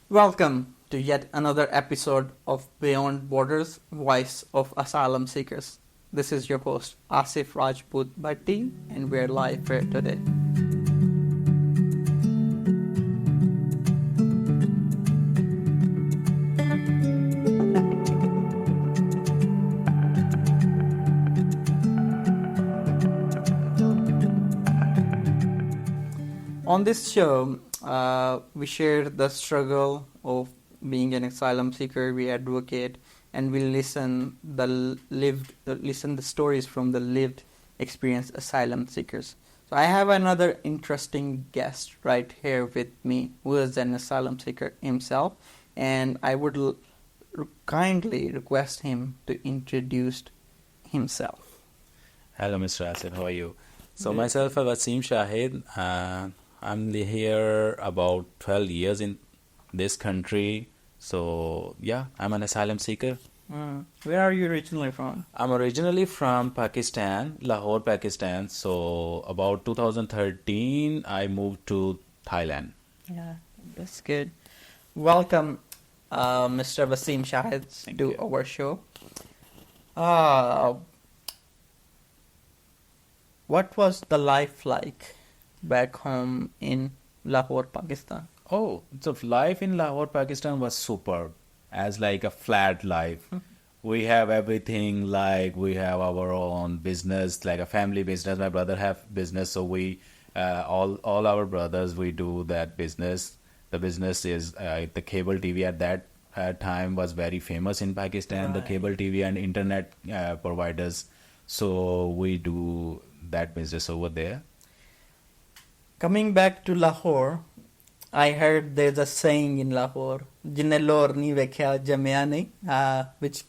Welcome to yet another episode of Beyond Borders, Voice of Asylum Seekers. This is your host, Asif Rajput Bhatti, and we're live here today. On this show, we share the struggle of being an asylum seeker. We advocate, and we listen the stories from the lived experience asylum seekers. So I have another interesting guest right here with me, who is an asylum seeker himself, and I would kindly request him to introduce himself. Hello, Mr. Asif. How are you? So Good. myself, Wasim Shahid. I'm here about 12 years in this country. So yeah, I'm an asylum seeker. Where are you originally from? I'm originally from Pakistan, Lahore, Pakistan. So about 2013, I moved to Thailand. Yeah, that's good. Welcome, Mr. Wasim Shahid, Thank to you. our show. Uh, what was the life like back home in Lahore, Pakistan? Oh, so life in Lahore, Pakistan was superb, as like a flat life. We have everything, like we have our own business, like a family business. My brother have business, so we all our brothers we do that business. The business is the cable TV at that time was very famous in Pakistan. The Right. cable TV and internet providers. So we do that business over there. Coming back to Lahore, I heard there's a saying in Lahore, "Jinne lor nahi vekhya jamya nahi," which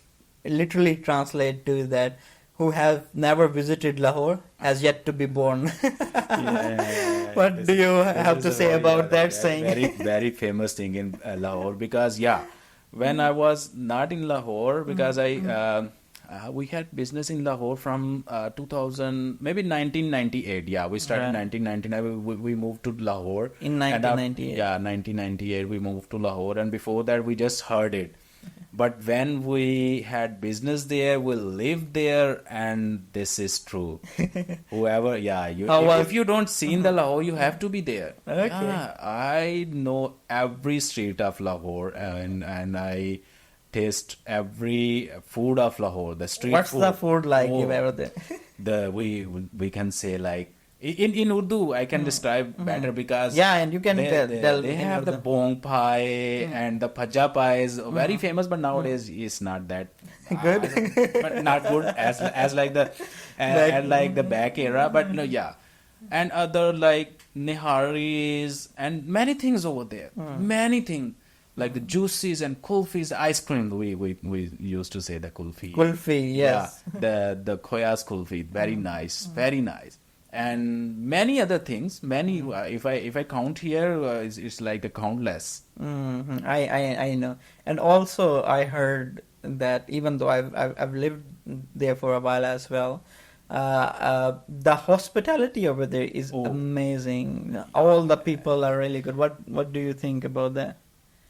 literally translate to that who have never visited Lahore has yet to be born. What do you have to say about that saying? Very, very famous thing in Lahore because when I was not in Lahore because we had business in Lahore from 2000 maybe 1998. Yeah, we started Right. 1999. We moved to Lahore In and 1998. 1998 we moved to Lahore, and before that we just heard it. But when we had business there, we lived there, and this is true. Whoever, if you don't see in the Lahore, you have to be there. Okay. Yeah, I know every street of Lahore, and I taste every food of Lahore. The street What's food. the food like Oh, if ever there? we can say like in Urdu I can describe better because Yeah, and you can tell they in have the Urdu. bong pie and the bhaja pie is very famous, but nowadays it's not that Good. but not good as like the and like the back era, but no, yeah, and other like niharis and many things over there, many things like the juices and kulfis, ice cream. We used to say the kulfi. Kulfi, yes. Yeah, the khoyas kulfi, very nice, very nice, and many other things. Many, if I count here, it's like a countless. I know. And also I heard that even though I've lived there for a while as well, the hospitality over there is Oh. amazing. All the people are really good. What do you think about that?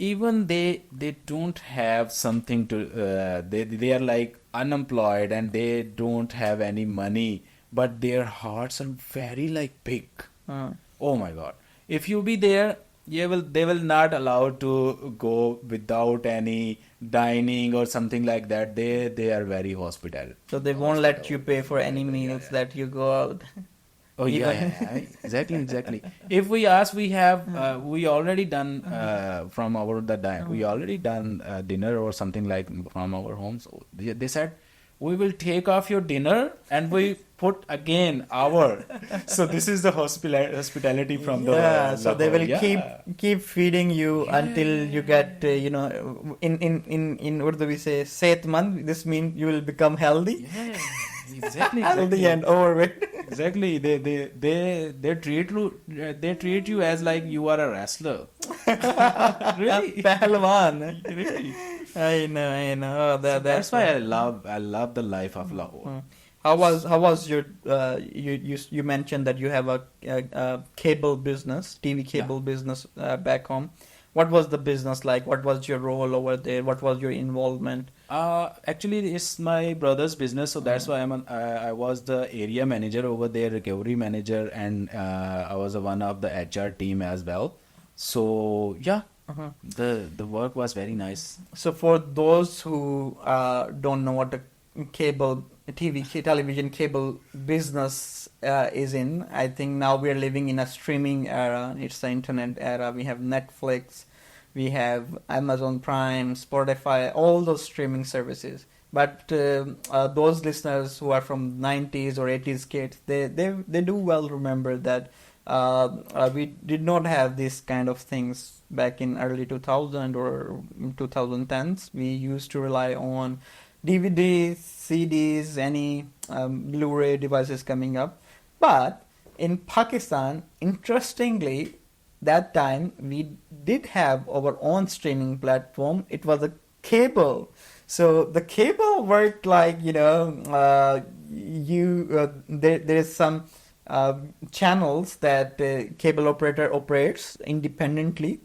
Even they don't have something to they are like unemployed and they don't have any money, but their hearts are very like big. Uh, Oh my God, if you be there, they will not allow to go without any dining or something like that. They are very hospitable. so they won't let you pay for any meals that you go out. Oh Even- yeah, exactly. If we ask, we have we already done from our we already done dinner or something like from our homes. So they said we will take off your dinner and we put again our. So this is the hospitality from the Yeah, so they will Lahore. keep feeding you until you get in Urdu we say sehtmand. This means you will become healthy. Yeah, exactly. Healthy and overweight. Exactly. They treat you as like you are a wrestler. Really? Pehलवान. Really. I know. Oh, That's why I love the life of Lahore. How was your you mentioned that you have a cable business, TV cable business back home. What was the business like? What was your role over there? What was your involvement? Actually, it's my brother's business, so that's why I was the area manager over there, recovery manager, and I was one of the HR team as well. So yeah, Uh-huh. the work was very nice. So for those who don't know what the cable television cable business is in, I think now we are living in a streaming era. It's the internet era. We have Netflix, we have Amazon Prime, Spotify, all those streaming services. But those listeners who are from 90s or 80s kids, they do well remember that we did not have these kind of things back in early 2000 or 2010s. We used to rely on DVDs, CDs, any Blu-ray devices coming up. But in Pakistan, interestingly, that time we did have our own streaming platform. It was a cable. So the cable worked like, there's some channels that cable operator operates independently.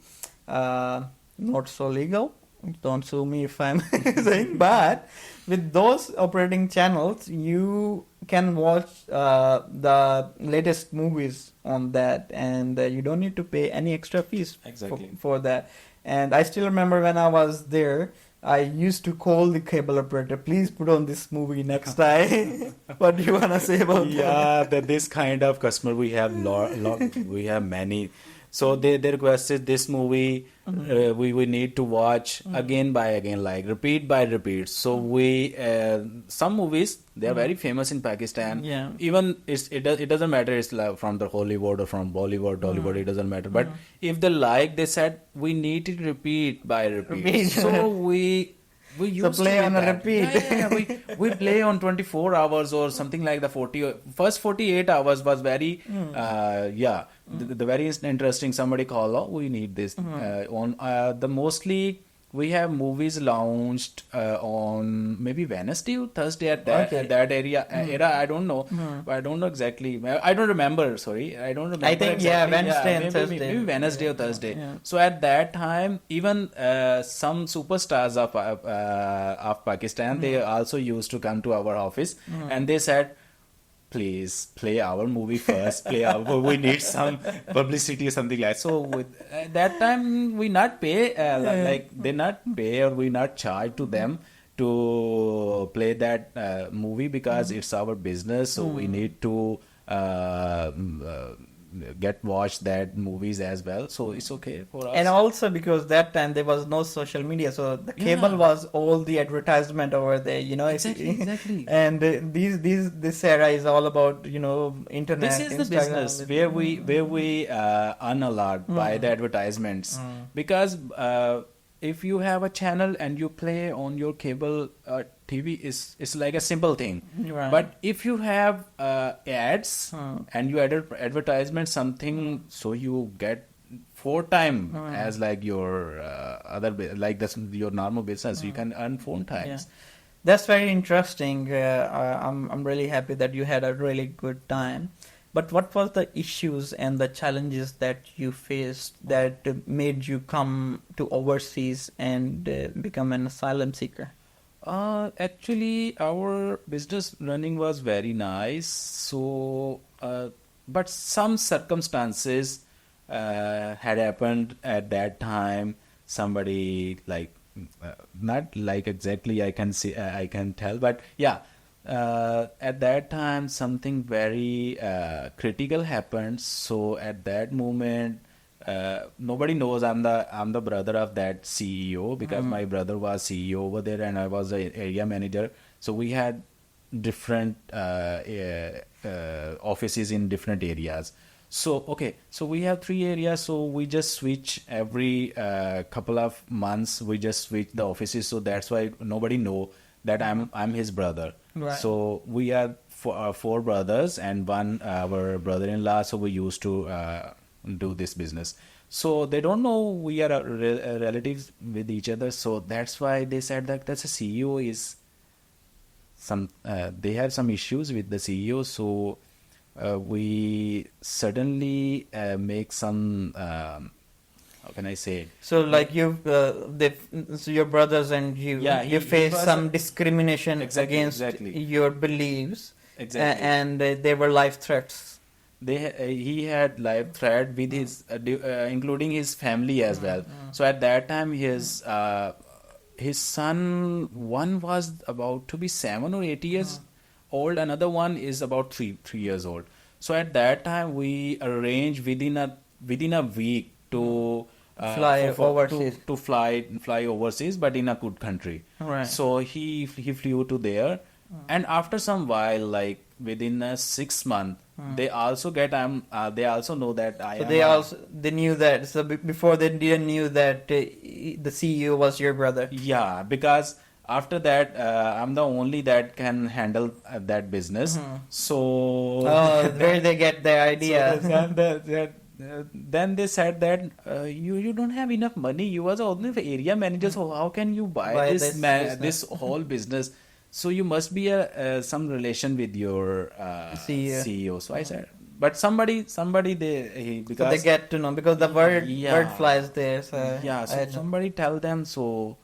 Not so legal. Don't sue me if I'm saying. But with those operating channels, you can watch the latest movies on that, and you don't need to pay any extra fees Exactly. for that. And I still remember when I was there, I used to call the cable operator, please put on this movie next time. What do you want to say about that? Yeah, this kind of customer we have we have many. So they requested this movie. We need to watch again by again, like repeat by repeat. So we some movies, they are very famous in Pakistan. Yeah. Even it doesn't matter. It's like from the Hollywood or from Bollywood, Hollywood. It doesn't matter. But if they like, they said we need to repeat by repeat. So we used play to on do a that. repeat. We play on 24 hours or something like the first 48 hours was very the very interesting. Somebody call, oh, we need this on the mostly we have movies launched on maybe Wednesday or Thursday at that era. I don't know. I don't know exactly. I don't remember. Sorry, I don't remember. I think exactly. Wednesday and maybe, Thursday. Maybe Wednesday or Thursday. Yeah. So at that time, even some superstars of Pakistan, they also used to come to our office, and they said, please play our movie first. We need some publicity or something like. So with that time, we not pay like they not pay or we not charge to them to play that movie because it's our business. So we need to get watch that movies as well. So it's okay for us. And also because that time there was no social media, so the cable was all the advertisement over there, Exactly. And this era is all about internet. This is the business where we earn a lot by the advertisements because if you have a channel and you play on your cable TV, it's like a simple thing. Right. But if you have ads and you add advertisement something, so you get 4 times as like your your normal business. You can earn 4 times. Yeah. That's very interesting. I'm really happy that you had a really good time. But what was the issues and the challenges that you faced that made you come to overseas and become an asylum seeker? Actually, our business running was very nice. So, but some circumstances had happened at that time. Somebody not like exactly I can see I can tell, but yeah. At that time, something very critical happened. So at that moment, nobody knows I'm the brother of that CEO because my brother was CEO over there and I was the area manager. So we had different offices in different areas. So so we have 3 areas. So we just switch every couple of months. We just switch the offices. So that's why nobody know that I'm his brother. Right. So we are 4 brothers and one our brother-in-law. So we used to do this business. So they don't know we are relatives with each other. So that's why they said that that's a CEO is they have some issues with the CEO. So we suddenly make some how can I say it? So like so your brothers and you, Yeah, you he faced was some discrimination exactly, against exactly, your beliefs, exactly. and they were life threats. He had life threat with his including his family as well. So at that time his son, one was about to be 7 or 8 years old, another one is about three years old. So at that time we arranged within a week to Fly to overseas. fly overseas, but in a good country. Right. So he flew to there, and after some while, like within 6 months, they also they also know that I So am they a, also they knew that. So before they didn't knew that the CEO was your brother. yeah, because after that I'm the only that can handle that business. So Oh, where they get the idea? so then they said that you don't have enough money. You was only the area manager, so how can you buy Buy this this business. this whole business? So you must be some relation with your CEO. CEO. So I said, but somebody So because they get to know because the word yeah, flies there. So yeah. So somebody tell them. So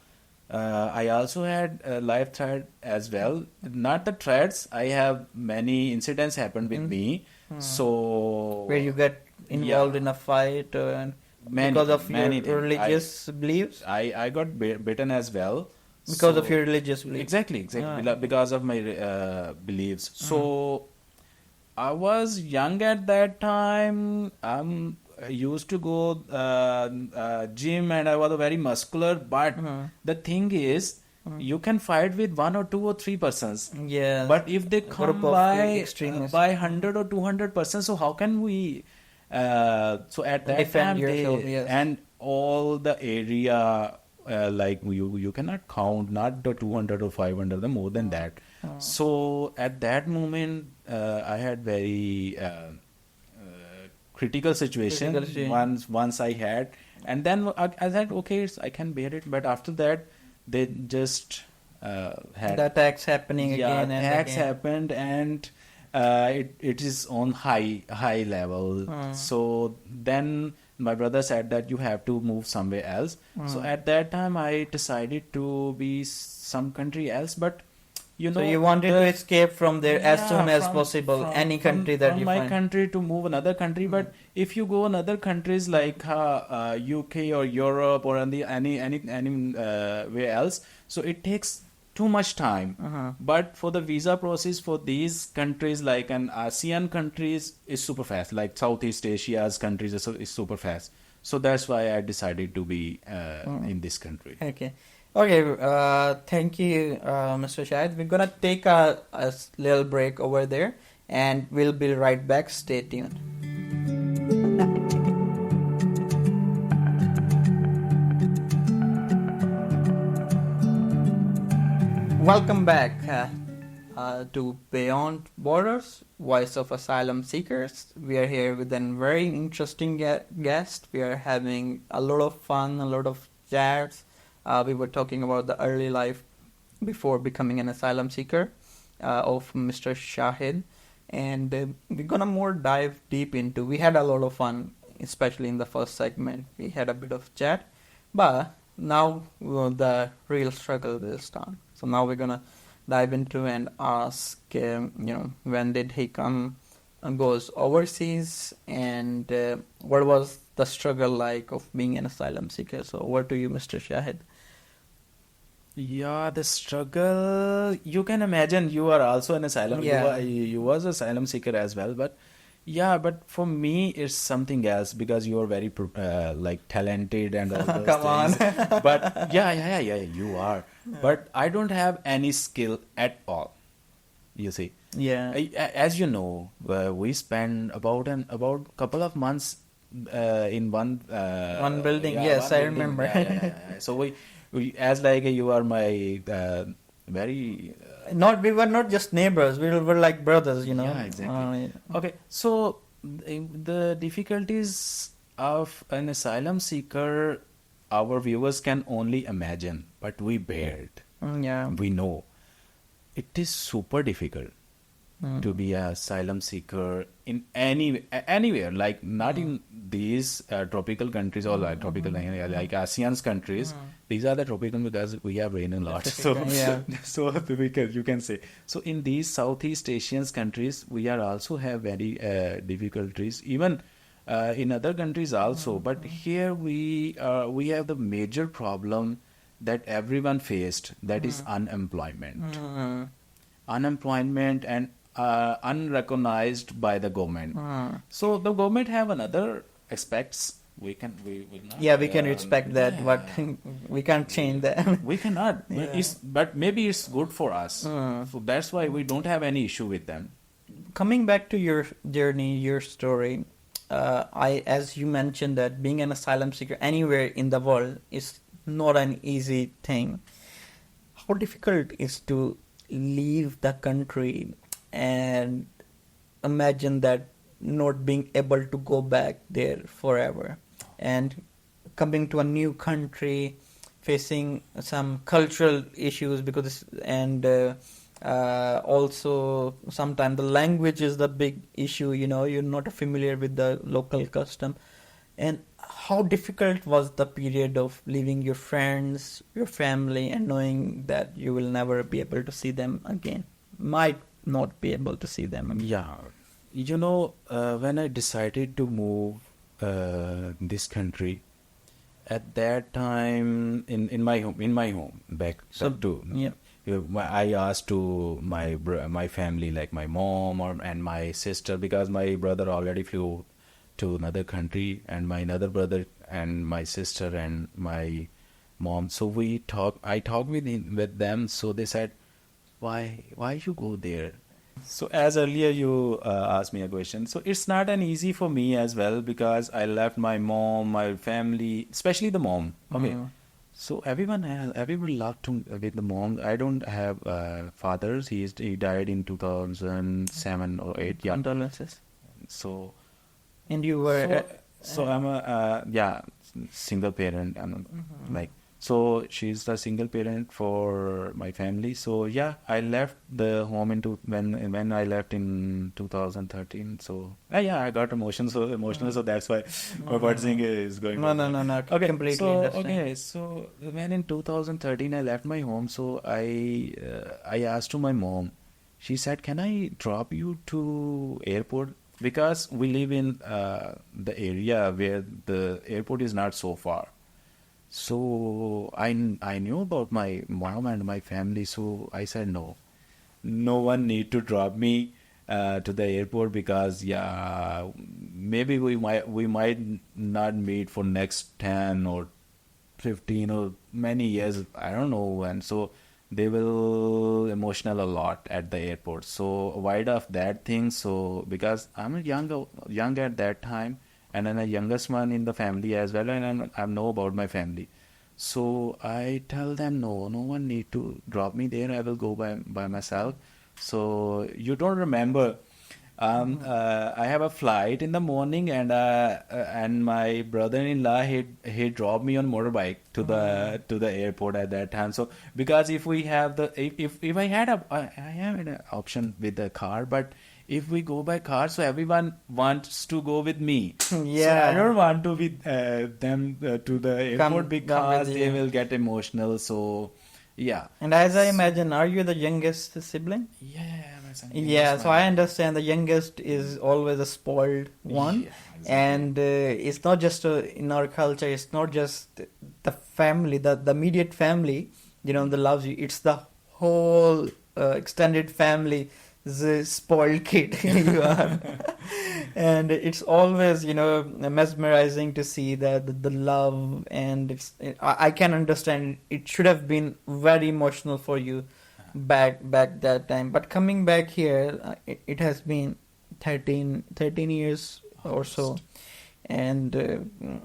I also had a life threat as well. Not the threats. I have many incidents happened with me. So where you get involved yeah, in a fight many because of your many things. religious beliefs. I got bitten as well. Because of So your religious beliefs. exactly, because of my beliefs. So I was young at that time. I used to go gym, and I was very muscular. But the thing is, you can fight with 1 or 2 or 3 persons. Yeah. But if they Group come of by extremists. by 100 or 200 persons, so how can we? So at that Defend time, yourself, yes. and all the area. Like you cannot count, not the 200 or 500, the more than that. So at that moment I had very critical situation. Critical situation. Once I had, and then I said okay, I can bear it. But after that they just had The attacks happening again and attacks again. happened, and it is on high level. So then my brother said that you have to move somewhere else. So at that time I decided to be some country else, but So you wanted to escape from there as soon as from- possible, from- any country that from you my find. country to move another country. But if you go another countries like UK or Europe or any where else, so it takes too much time. But for the visa process for these countries like an ASEAN countries is super fast, like Southeast Asia's countries is super fast. So that's why I decided to be in this country. Okay. Okay, thank you, Mr. Shahid. We're gonna take a little break over there, and we'll be right back. Stay tuned. Welcome back to Beyond Borders, Voice of Asylum Seekers. We are here with a very interesting guest. We are having a lot of fun, a lot of chats. We were talking about the early life before becoming an asylum seeker of Mr. Shahid, and we're gonna more dive deep into. We had a lot of fun, especially in the first segment. We had a bit of chat, but now the real struggle will start. So now we're gonna dive into and ask, when did he come and goes overseas, and what was the struggle like of being an asylum seeker? So over to you, Mr. Shahid. Yeah, the struggle, you can imagine. You are also an asylum. Yeah. You was asylum seeker as well, but yeah, but for me it's something else because you are very like talented and all those Come on. things. But yeah, you are. But I don't have any skill at all. You see, Yeah. as you know, we spend about couple of months in one building. yeah, Yes, one I building. remember. Yeah. So we as like you are my very We were not just neighbors. We were like brothers, Yeah, exactly. Okay, so the difficulties of an asylum seeker, our viewers can only imagine, but we bear it. Yeah. We know it is super difficult. to be an asylum seeker in anywhere, like not in these tropical countries or like tropical like ASEAN's countries. These are the tropical because we have rain a lot. So Yeah. so you can say, so in these Southeast Asian countries we are also have very difficulties, even in other countries also. But here we have the major problem that everyone faced, that is unemployment and unrecognized by the government. So the government have another aspects. We will not. Yeah, we can respect that, but we can't change that. We cannot. Yeah. But maybe it's good for us. So that's why we don't have any issue with them. Coming back to your journey, your story, as you mentioned that being an asylum seeker anywhere in the world is not an easy thing. How difficult is to leave the country and imagine that not being able to go back there forever, and coming to a new country, facing some cultural issues also sometimes the language is the big issue. You're not familiar with the local custom. And how difficult was the period of leaving your friends, your family, and knowing that you will never be able to see them again? Might not be able to see them again. Yeah, when I decided to move this country, at that time in my home back to Yeah. I asked to my family, like my mom and my sister, because my brother already flew to another country, and my another brother and my sister and my mom. So I talked with them. So they said, why you go there? So as earlier you asked me a question. So it's not an easy for me as well, because I left my mom, my family, especially the mom. Okay. So everyone loved to with the mom. I don't have fathers. He died in 2007 or 8. Yeah. Condolences. So. And you were So I'm a single parent. Like, so she's the single parent for my family. So yeah, I left the home when I left in 2013. So yeah, I got emotional. So that's why my word saying is going. No. Okay, Completely so understand. so when in 2013 I left my home, so I asked to my mom. She said, "Can I drop you to airport?" Because we live in the area where the airport is not so far. So I knew about my mom and my family. So I said, no one need to drop me to the airport, because maybe we might not meet for next 10 or 15 or many years. I don't know. And so they will emotional a lot at the airport. So wide of that thing. So because I'm young at that time, and I'm the youngest one in the family as well, and I know about my family. So I tell them, no one need to drop me there. I will go by myself. So you don't remember. I have a flight in the morning, and my brother-in-law he dropped me on motorbike to the airport at that time. So because if we have if I had I have an option with the car, but if we go by car, so everyone wants to go with me. Yeah. So I don't want to be them to the airport, Come because with they you. will get emotional. So yeah. And as I imagine, are you the youngest sibling? Yeah, my son. Yeah, so I understand the youngest is always a spoiled one. Yeah, exactly. And it's not just in our culture, it's not just the family, the immediate family, that loves you. It's the whole extended family, the spoiled kid you are. And it's always, mesmerizing to see that the love, and I can understand it should have been very emotional for you back that time. But coming back here, it has been 13 years or so. And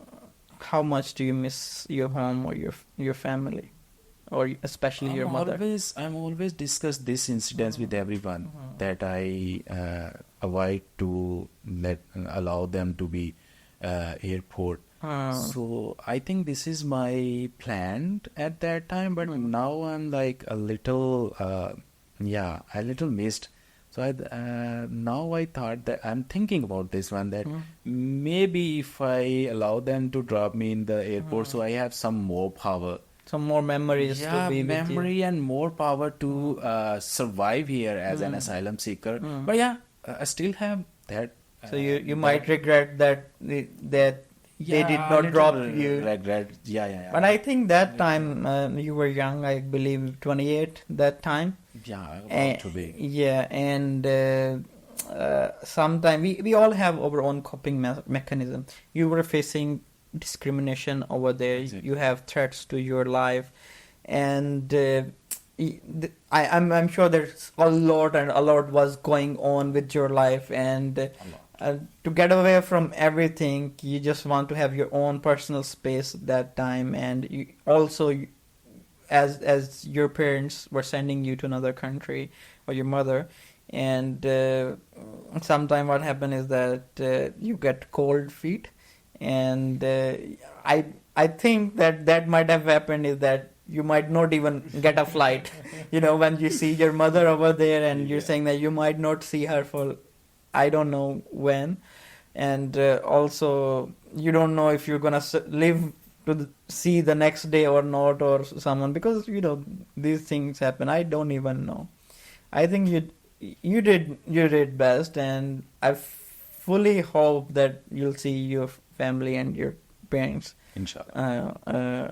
how much do you miss your home or your family, or especially your mother? I'm always discuss this incidents with everyone, that I avoid to allow them to be airport. So I think this is my plan at that time, but now I'm like a little I little missed. So now I thought that I'm thinking about this one, that Hmm. maybe if I allow them to drop me in the airport, Hmm. so I have some more power. Some more memories to Yeah, be with you. memory and more power to Hmm. survive here as an Hmm. asylum seeker. Hmm. But yeah, I still have that. So you might That regret that that they did Yeah, a not little drop you. regret. Yeah, yeah, But yeah. I think that Little. time you were young. I believe 28 that time. Yeah, about And to be. yeah, and sometime we all have our own coping mechanism. You were facing discrimination over there. You Exactly. have threats to your life, and I'm sure there's a lot and a lot was going on with your life, and A lot. to get away from everything, you just want to have your own personal space at that time, and you also, as your parents were sending you to another country, or your mother, and sometime what happened is that you get cold feet, and I I think that might have happened is that you might not even get a flight. When you see your mother over there, and you're Yeah. saying that you might not see her for I don't know when, and also you don't know if you're gonna live to see the next day or not, or someone, because these things happen. I don't even know. I think you did best, and I fully hope that you'll see your family and your parents Inshallah.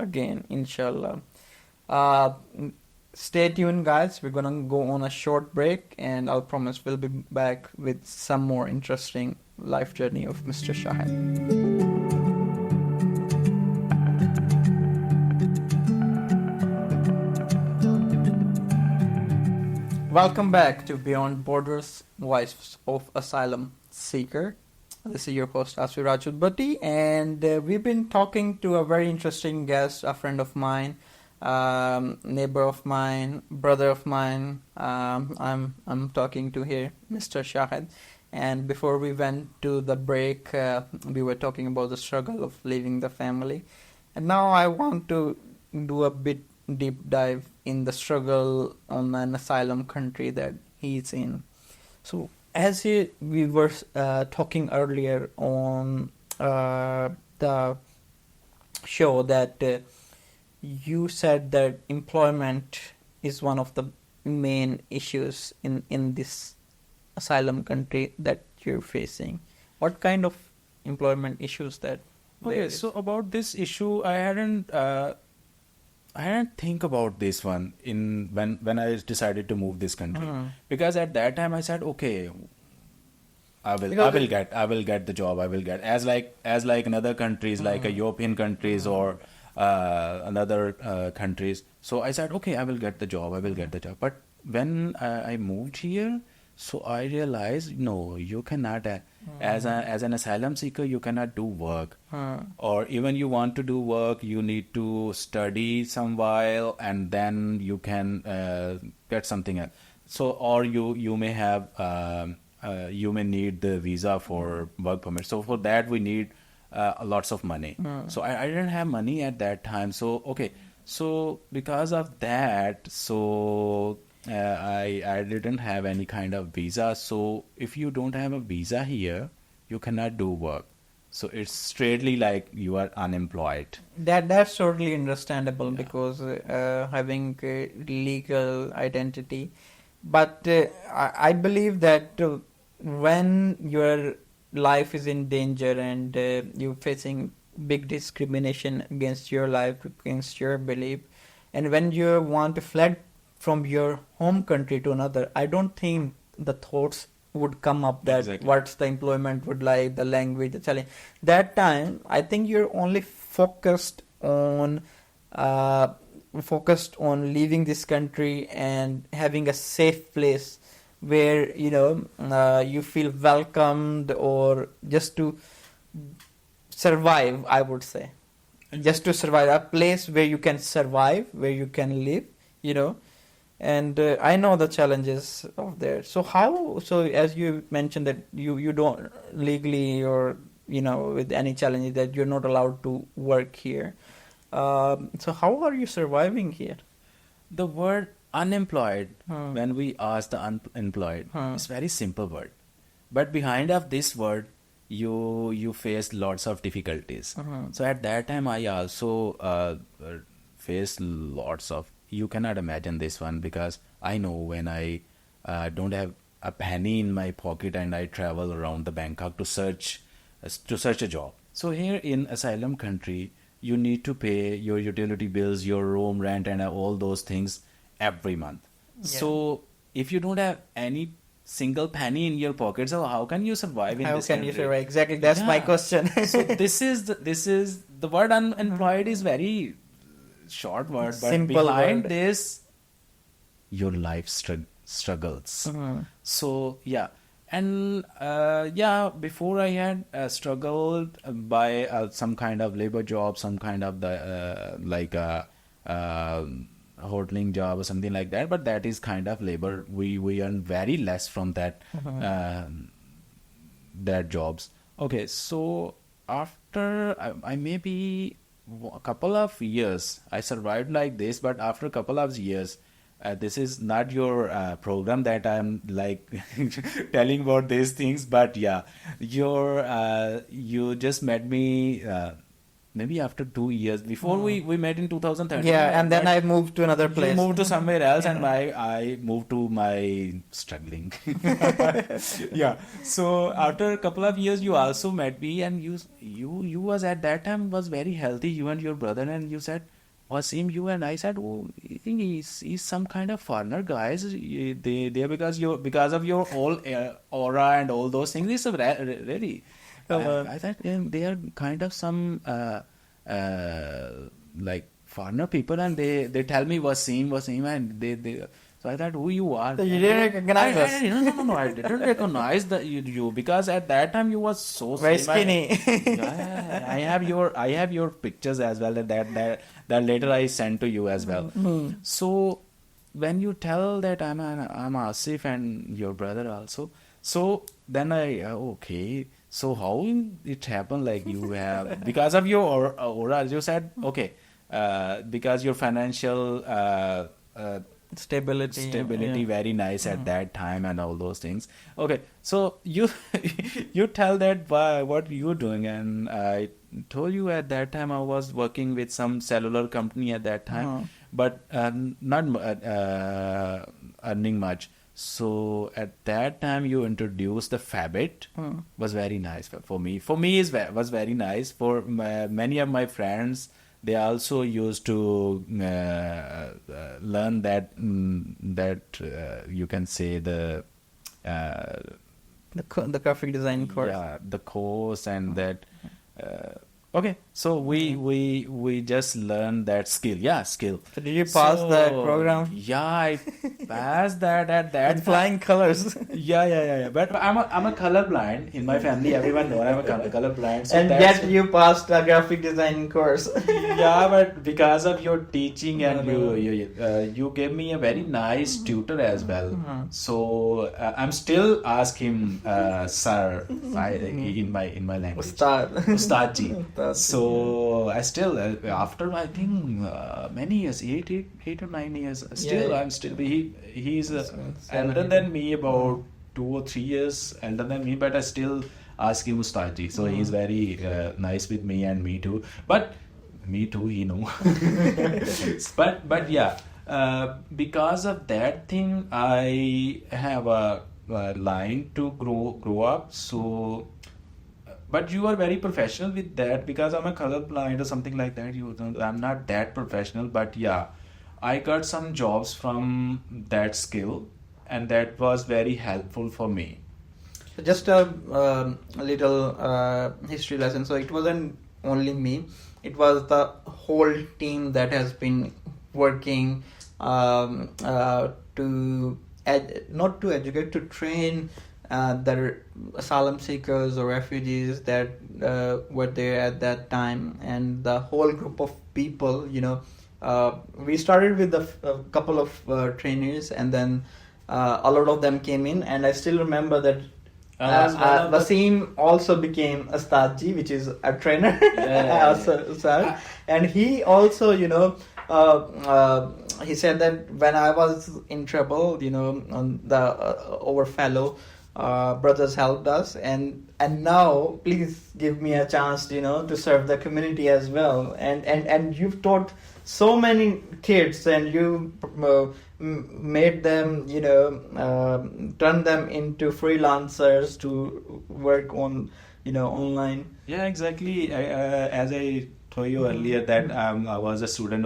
again, inshallah. Uh, Stay tuned, guys. We're gonna go on a short break, and I'll promise we'll be back with some more interesting life journey of Mr. Shahid. Welcome back to Beyond Borders, Voice of Asylum Seeker. This is your host Asfi Rajut, and we've been talking to a very interesting guest, a friend of mine, neighbor of mine, brother of mine. I'm talking to here, Mr. Shahid. And before we went to the break, we were talking about the struggle of leaving the family, and now I want to do a bit deep dive in the struggle on an asylum country that he's in. So, as we were talking earlier on the show, that you said that employment is one of the main issues in this asylum country that you're facing. What kind of employment issues that there Okay, is? so about this issue, I hadn't think about this one in when I decided to move this country, Hmm. because at that time I said, okay, Because I will get the job, I will get, as like in other countries, like a European countries or another countries. So I said, okay, I will get the job, I will get the job. But when I moved here, so I realized, no, you cannot, as an asylum seeker, you cannot do work. Or even you want to do work, you need to study some while, and then you can get something else. So, or you may have you may need the visa for work permit. So for that we need lots of money. So I didn't have money at that time. So okay, so because of that, so I didn't have any kind of visa. So if you don't have a visa here, you cannot do work. So it's straightly like you are unemployed. that's totally understandable, Yeah. because having legal identity, but I believe that when your life is in danger, and you're facing big discrimination against your life, against your belief, and when you want to fled from your home country to another, I don't think the thoughts would come up that Exactly. what's the employment would like, the language, the challenge. That time, I think you're only uh, focused on leaving this country and having a safe place where you feel welcomed, or just to survive, I would say, just to survive, a place where you can survive, where you can live, you know and I know the challenges of there. So as you mentioned that you don't legally, or with any challenges, that you're not allowed to work here, so how are you surviving here? The word unemployed, when we ask the unemployed, it's very simple word. But behind of this word, you face lots of difficulties. So at that time, I also faced lots of. You cannot imagine this one, because I know when I don't have a penny in my pocket and I travel around the Bangkok to search a job. So here in asylum country, you need to pay your utility bills, your room rent, and all those things every month. Yeah. So if you don't have any single penny in your pocket, so how can you survive in How this can country? you survive? Exactly, that's my Yeah. question. So this is the word unemployed is very short word, but Simple behind word. this, your life struggles. So yeah, and before I had struggled by some kind of labor job, some kind of the like a hoteling job or something like that. But that is kind of labor. We earn very less from that jobs. Okay, so after I maybe a couple of years, I survived like this. But after a couple of years, this is not your program that I'm like telling about these things, but yeah, you just met me maybe after 2 years. Before we met in 2013. Yeah, and then but I moved to another place. you moved to somewhere else, and I moved to my struggling. Yeah. So after a couple of years, you also met me, and you was at that time was very healthy. You and your brother, and you said, Wasim, you and I said, oh, I think he's some kind of foreigner, guys. They because of your whole aura and all those things. It's really. I thought they are kind of some like foreigner people, and they tell me Wasim, and they. So I thought, who you are? So you didn't recognize us? No, I didn't recognize you because at that time you was so Very slim. skinny. Yeah, I have your pictures as well, that later I sent to you as well. So when you tell that I'm Asif and your brother also, so then okay. So how it happened? Like you have because of your aura, you said okay, because your financial Stability. very nice at that time and all those things. Okay, so you you tell that what you're doing, and I told you at that time I was working with some cellular company at that time, but not earning much. So at that time you introduced the Fabit, was very nice for me. For me was very nice. For many of my friends, they also used to learn that you can say the graphic design course. Yeah, the course and that. Okay, so we just learned that skill. Yeah, skill. So did you pass that program? Yeah, I passed that at that. With flying colors. Yeah. But I'm a colorblind in my family. Everyone knows I'm a colorblind. So And yet you passed a graphic design course. Yeah, but because of your teaching and you gave me a very nice tutor as well. So I'm still ask him sir in my language. Ustadji. So I still after I think many years, 8 or 9 years, still I'm still he's elder than me, about 2 or 3 years elder than me, but I still ask him Ustadji. So he's very nice with me and me too. But me too, he know. but yeah, because of that thing, I have a line to grow up. So. But you are very professional with that, because I'm a colorblind or something like that. I'm not that professional, but yeah, I got some jobs from that skill, and that was very helpful for me. Just a little history lesson. So it wasn't only me; it was the whole team that has been working not to educate, to train the asylum seekers or refugees that were there at that time, and the whole group of people. We started with a couple of trainers, and then a lot of them came in, and I still remember that Wasim also became a Ustadji, which is a trainer. Yeah. And he also, he said that when I was in trouble, on the our fellow brothers helped us, and now please give me a chance, to serve the community as well. And you've taught so many kids, and you made them, turn them into freelancers to work on, online. Yeah, exactly. As I told you earlier that I was a student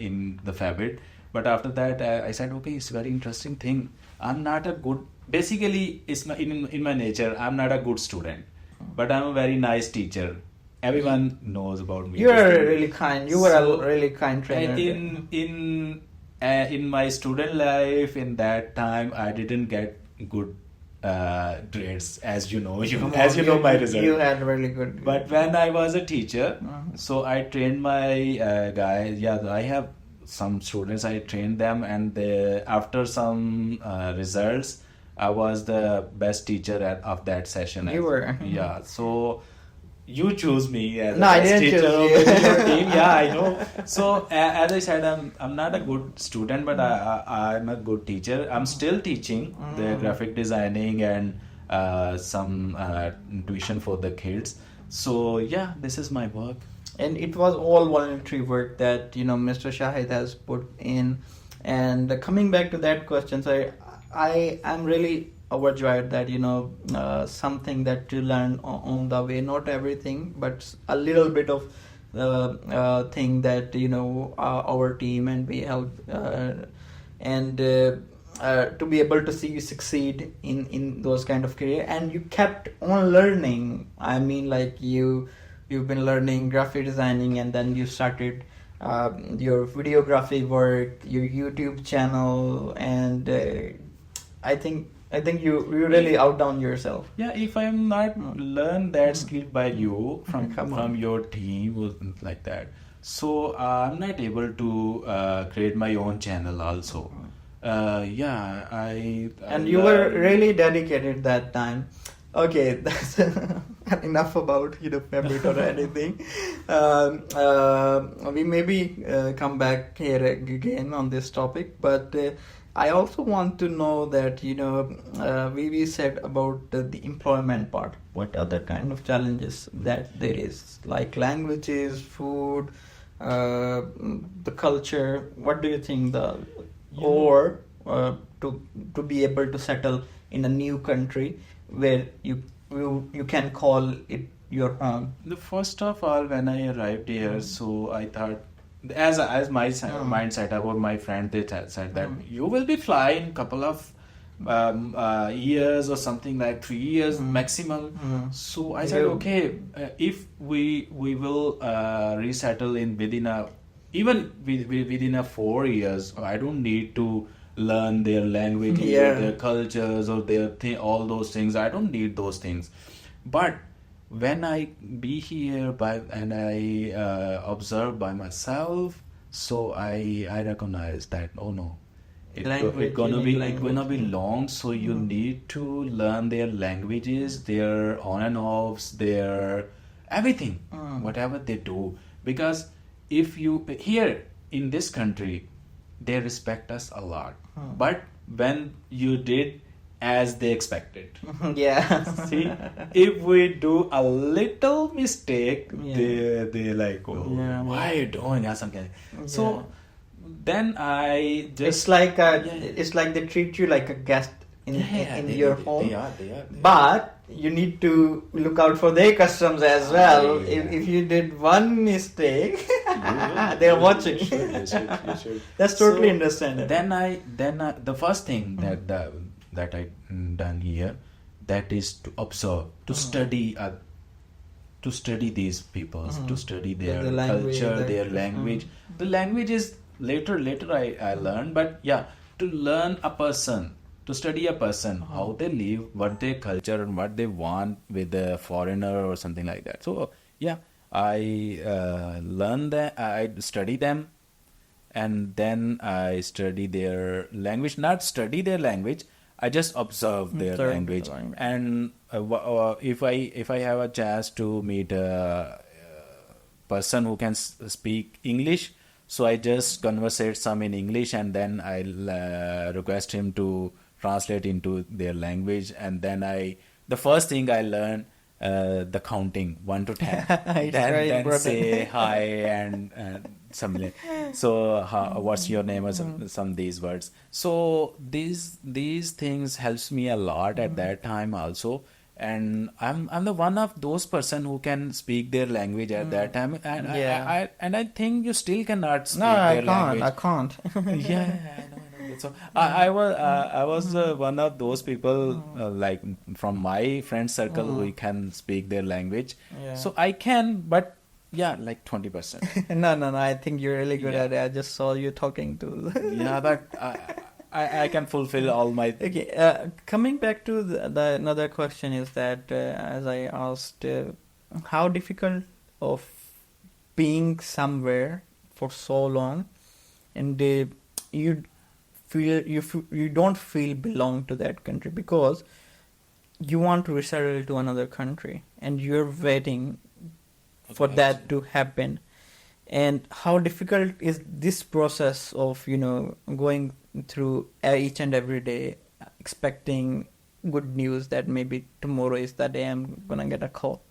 in the fabric, but after that I said, okay, it's a very interesting thing. I'm not a good. Basically, it's my, in my nature. I'm not a good student, but I'm a very nice teacher. Everyone knows about me. You are really kind. You were a really kind trainer. In my student life, in that time, I didn't get good grades, as you know. As you know my result. You had really good. But when I was a teacher, so I trained my guys. Yeah, I have some students. I trained them, and after some results, I was the best teacher of that session. You were. Yeah. So you choose me as no, a I best didn't teacher choose of you. your team. Yeah, I know. So as I said, I'm not a good student, but I'm a good teacher. I'm still teaching the graphic designing and some tuition for the kids. So yeah, this is my work. And it was all voluntary work that Mr. Shahid has put in. And coming back to that question, so I am really overjoyed that something that you learn on the way, not everything, but a little bit of thing that our team and we help and to be able to see you succeed in those kind of career, and you kept on learning. I mean, like you've been learning graphic designing, and then you started your videography work, your YouTube channel, and I think you really outdone yourself. Yeah, if I'm not learn that skill by you from your team or like that, so I'm not able to create my own channel also. Yeah, and you were really dedicated that time. Okay, that's enough about fabric or anything. We maybe come back here again on this topic, but I also want to know that we said about the employment part. What other kind of challenges that there is, like languages, food, the culture? What do you think or to be able to settle in a new country where you can call it your home? The first of all, when I arrived here, so I thought, as my mindset about my friend, they said that you will be flying couple of years or something like 3 years maximum. So I said, okay, if we will resettle in within a 4 years, I don't need to learn their language or their cultures or all those things. I don't need those things. But when I be here and I observe by myself, so I recognize that it's gonna be long. So you need to learn their languages, their on and offs, their everything, whatever they do. Because if you here in this country, they respect us a lot. But when you did as they expected, see, if we do a little mistake, they like, why are you doing that? Something. So then I just it's like they treat you like a guest in your home. They are. But you need to look out for their customs as well. If you did one mistake, they're watching. You should. That's totally understandable. Then the first thing that I done here, that is to observe, to study these people, to study their culture, their language. The language is later I learned, but to learn a person, to study a person, how they live, what their culture and what they want with a foreigner or something like that. So I learn that, I study them, and then I study their language. Not study their language, I just observe their language. And if I have a chance to meet a person who can speak English, So I just conversate some in English, and then I'll request him to translate into their language, and then the first thing I learn the counting 1 to 10, It's then very important. say hi and something like. So what's your name, or some these words. So these things helps me a lot at that time also. And I'm the one of those person who can speak their language at that time, and Yeah. I think you still cannot speak No, I their can't. I language. can't. Yeah, I know. So I was one of those people, like from my friend circle, we can speak their language. Yeah. So I can, but yeah, like 20%. No. I think you're really good Yeah. at it. I just saw you talking to. Yeah, but I can fulfill all my. Okay, coming back to the another question is that as I asked, how difficult of being somewhere for so long, and you you don't feel belong to that country because you want to resettle to another country and you're waiting for Okay, that to happen. And how difficult is this process of going through each and every day expecting good news that maybe tomorrow is the day I'm gonna get a call?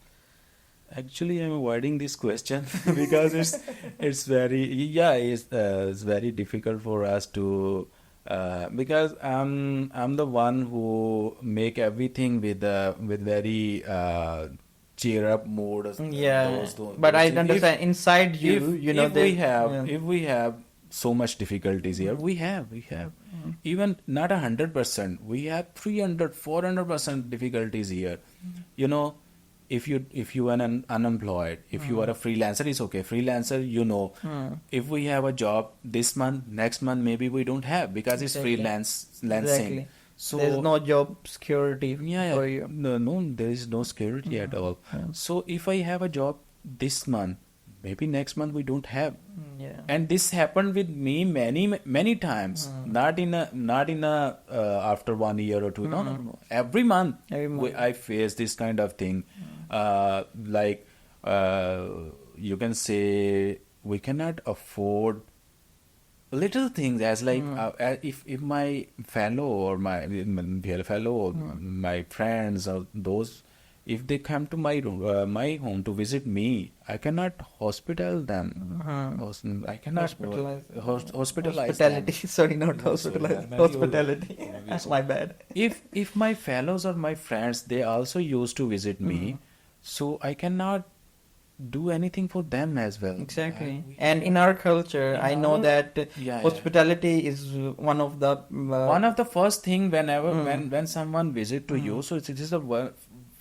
Actually, I'm avoiding this question because it's very difficult for us to because I'm the one who make everything with very cheer up mode. Yeah, Those but I things. understand inside you, If we have so much difficulties here, we have even not 100%, we have 300-400% difficulties here. You know, if you are unemployed, if you are a freelancer, it's okay. Freelancer, if we have a job this month, next month maybe we don't have because it's Exactly. freelancing. Exactly. So There's no job security for you. no, there is no security at all. Yeah. So if I have a job this month, maybe next month we don't have. Yeah. And this happened with me many times. Not in a after 1 year or two. No. Every month, Every month. I face this kind of thing. Like you can say we cannot afford little things as like if my fellow or my friends or those, if they come to my room, my home to visit me, I cannot hospital them. I cannot hospitalize Hospitality. them. Sorry, not No, sorry, hospitalized. man, Hospitality. you- My bad. If my fellows or my friends, they also used to visit me, so I cannot do anything for them as well. Exactly. And in our culture, I know that Yeah. hospitality is one of the One of the first thing whenever when someone visit to you, so it is the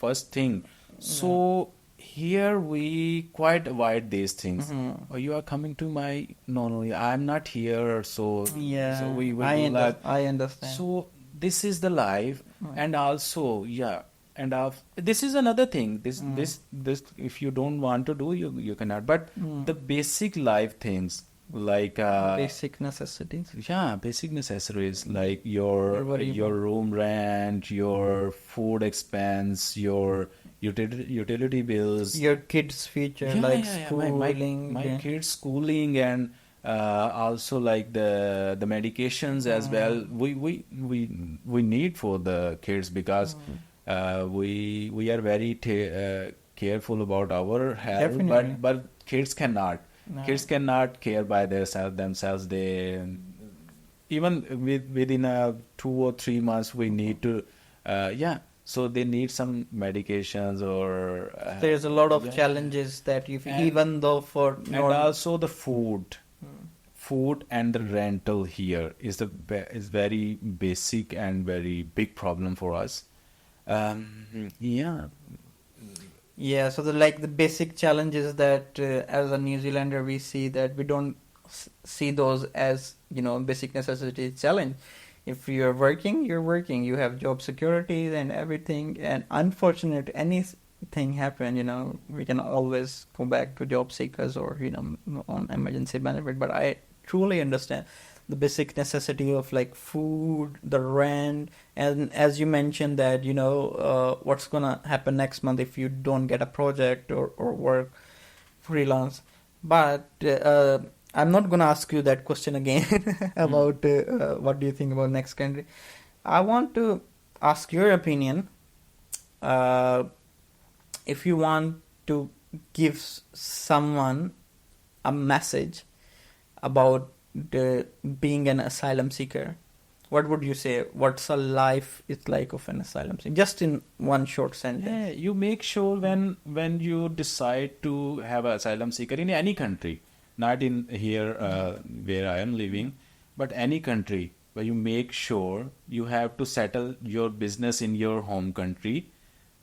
first thing. So here we quite avoid these things. Oh, you are coming to my no, I'm not here. So yeah. so we will I do that. I understand. So this is the life, and also this is another thing. This if you don't want to do, you cannot. But the basic life things like basic necessities. basic necessaries like your Everybody- room rent, your food expense, your utility bills, Your kids' future, like schooling. my kids' schooling, and also like the medications as well. We need for the kids because we are very careful about our health, Definitely. but kids cannot. No. Kids cannot care by themselves. They even within 2 or 3 months we need to so they need some medications or There's a lot of yeah. challenges that you And- even though for and also the food and the rental here is is very basic and very big problem for us. Yeah. Yeah, so the basic challenges that as a New Zealander we see that we don't see those as basic necessity challenge. If you're working, you're working. You have job security and everything. And unfortunate anything happen, we can always go back to job seekers or on emergency benefit. But I truly understand the basic necessity of like food, the rent, and as you mentioned that what's gonna happen next month if you don't get a project or work freelance. But I'm not gonna ask you that question again about what do you think about next country. I want to ask your opinion. Uh, if you want to give someone a message about being an asylum seeker, what would you say? What's a life is like of an asylum seeker? Just in one short sentence. Yeah, you make sure when you decide to have an asylum seeker in any country, not in here where I am living, but any country, where you make sure you have to settle your business in your home country,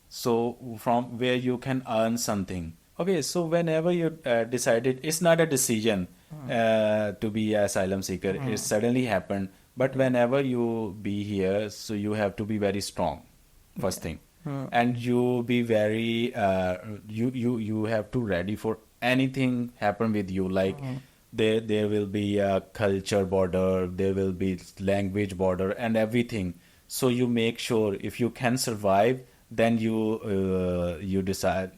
so from where you can earn something. Okay, so whenever you decided, it's not a decision to be an asylum seeker. It suddenly happened. But whenever you be here, so you have to be very strong, first thing, and you be very you have to ready for anything happen with you. Like there will be a culture border, there will be language border, and everything. So you make sure if you can survive, then you decide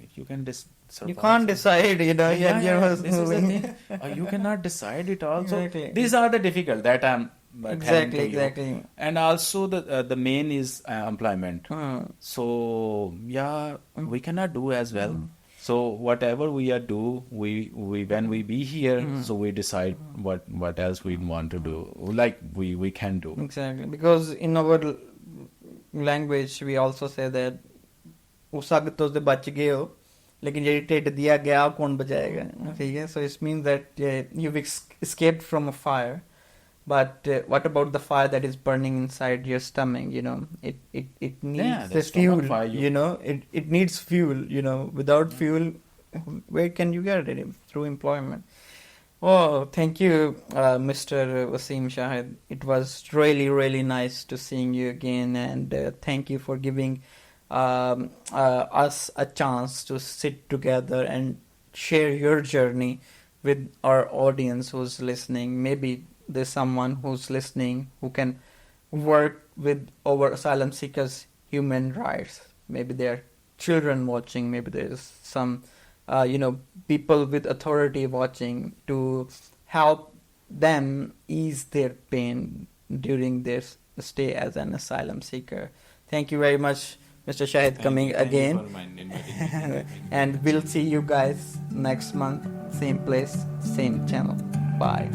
if you can You survive. can't decide, Yeah, you're yeah, just this is the moving. thing. You cannot decide it also. Exactly. These are the difficult that I'm telling Exactly, to you. exactly. And also the main is employment. Hmm. So yeah, we cannot do as well. So whatever we are do, we when we be here, so we decide what else we want to do. Like we can do. Exactly, because in our language we also say that उस अग तो उसदे बच गए हो लेकिन JD ढिड दिया गया वो कौन बचाएगा ठीक है so it means that you've escaped from a fire but what about the fire that is burning inside your stomach it needs the the stomach fuel fire, it needs fuel without fuel where can you get it through employment. Oh, thank you, Mr. Wasim Shahid. It was really, really nice to seeing you again, and thank you for giving us a chance to sit together and share your journey with our audience who's listening. Maybe there's someone who's listening who can work with our asylum seekers' human rights. Maybe there are children watching. Maybe there's some people with authority watching to help them ease their pain during their stay as an asylum seeker. Thank you very much, Mr. Shahid, coming again. And we'll see you guys next month, same place, same channel. Bye.